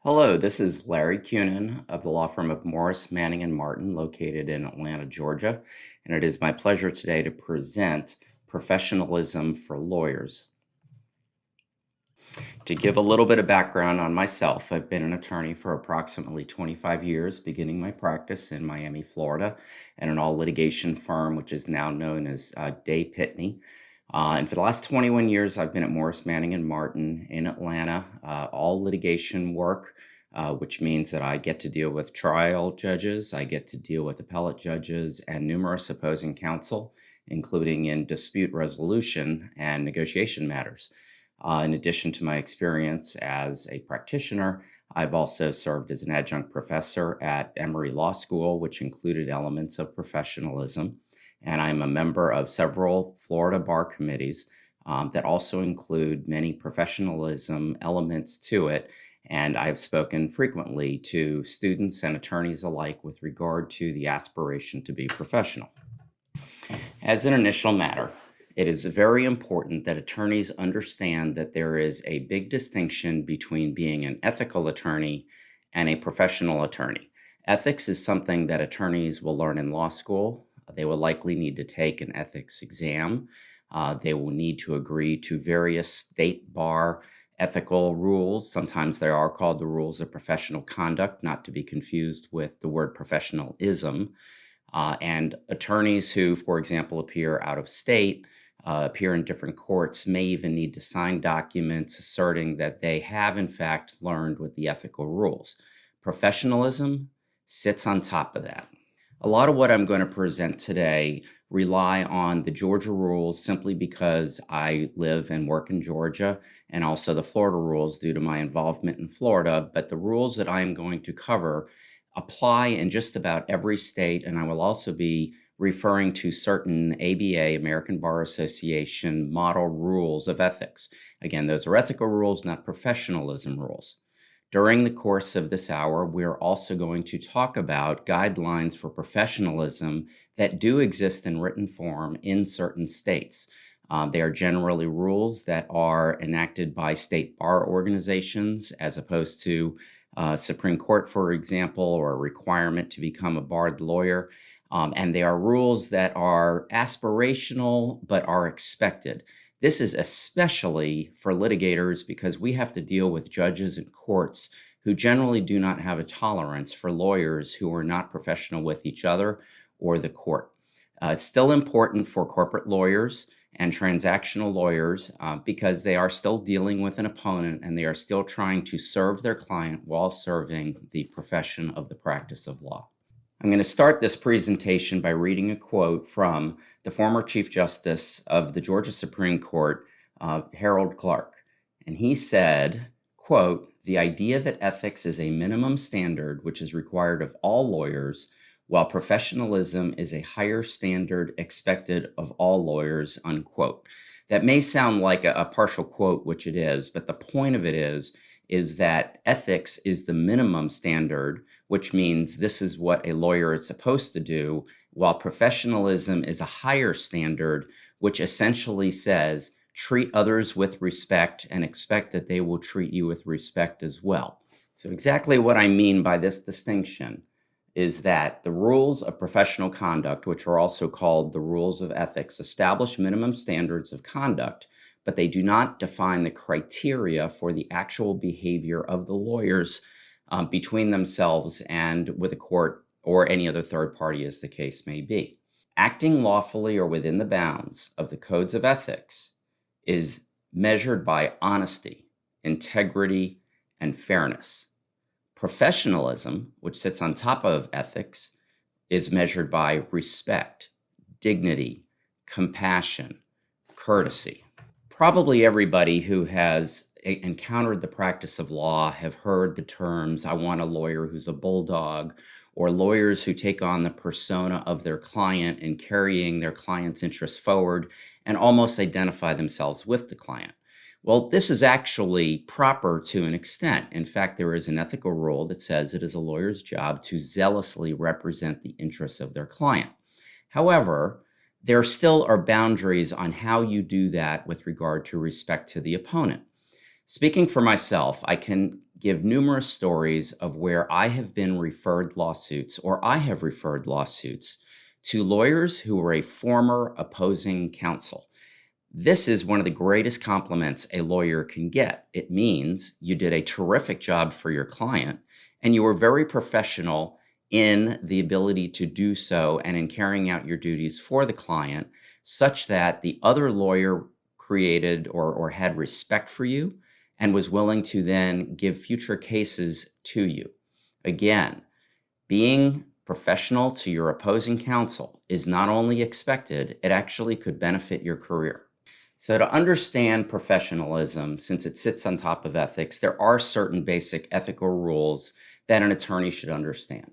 Hello, this is Larry Cunin of the law firm of Morris, Manning and Martin, located in Atlanta, Georgia, and it is my pleasure today to present Professionalism for Lawyers. To give a little bit of background on myself, I've been an attorney for approximately 25 years, beginning my practice in Miami, Florida, at an all-litigation firm, which is now known as Day Pitney. And for the last 21 years, I've been at Morris, Manning and Martin in Atlanta, all litigation work, which means that I get to deal with trial judges, I get to deal with appellate judges, and numerous opposing counsel, including in dispute resolution and negotiation matters. In addition to my experience as a practitioner, I've also served as an adjunct professor at Emory Law School, which included elements of professionalism. And I'm a member of several Florida bar committees that also include many professionalism elements to it. And I've spoken frequently to students and attorneys alike with regard to the aspiration to be professional. As an initial matter, it is very important that attorneys understand that there is a big distinction between being an ethical attorney and a professional attorney. Ethics is something that attorneys will learn in law school. They will likely need to take an ethics exam. They will need to agree to various state bar ethical rules. Sometimes they are called the rules of professional conduct, not to be confused with the word professionalism. And attorneys who, for example, appear out of state, appear in different courts, may even need to sign documents asserting that they have, in fact, learned with the ethical rules. Professionalism sits on top of that. A lot of what I'm going to present today rely on the Georgia rules simply because I live and work in Georgia, and also the Florida rules due to my involvement in Florida. But the rules that I am going to cover apply in just about every state, and I will also be referring to certain ABA, American Bar Association, model rules of ethics. Again, those are ethical rules, not professionalism rules. During the course of this hour, we're also going to talk about guidelines for professionalism that do exist in written form in certain states. They are generally rules that are enacted by state bar organizations as opposed to Supreme Court, for example, or a requirement to become a barred lawyer. And they are rules that are aspirational but are expected. This is especially for litigators because we have to deal with judges and courts who generally do not have a tolerance for lawyers who are not professional with each other or the court. It's still important for corporate lawyers and transactional lawyers because they are still dealing with an opponent and they are still trying to serve their client while serving the profession of the practice of law. I'm going to start this presentation by reading a quote from the former Chief Justice of the Georgia Supreme Court, Harold Clark. And he said, quote, "The idea that ethics is a minimum standard which is required of all lawyers, while professionalism is a higher standard expected of all lawyers," unquote. That may sound like a partial quote, which it is, but the point of it is that ethics is the minimum standard, which means this is what a lawyer is supposed to do, while professionalism is a higher standard, which essentially says treat others with respect and expect that they will treat you with respect as well. So exactly what I mean by this distinction is that the rules of professional conduct, which are also called the rules of ethics, establish minimum standards of conduct, but they do not define the criteria for the actual behavior of the lawyers between themselves and with a court or any other third party, as the case may be. Acting lawfully or within the bounds of the codes of ethics is measured by honesty, integrity, and fairness. Professionalism, which sits on top of ethics, is measured by respect, dignity, compassion, courtesy. Probably everybody who has encountered the practice of law have heard the terms, "I want a lawyer who's a bulldog," or lawyers who take on the persona of their client in carrying their client's interests forward and almost identify themselves with the client. Well, this is actually proper to an extent. In fact, there is an ethical rule that says it is a lawyer's job to zealously represent the interests of their client. However, there still are boundaries on how you do that with regard to respect to the opponent. Speaking for myself, I can give numerous stories of where I have been referred lawsuits or I have referred lawsuits to lawyers who were a former opposing counsel. This is one of the greatest compliments a lawyer can get. It means you did a terrific job for your client and you were very professional in the ability to do so and in carrying out your duties for the client, such that the other lawyer created or had respect for you and was willing to then give future cases to you. Again, being professional to your opposing counsel is not only expected, it actually could benefit your career. So, to understand professionalism, since it sits on top of ethics, there are certain basic ethical rules that an attorney should understand.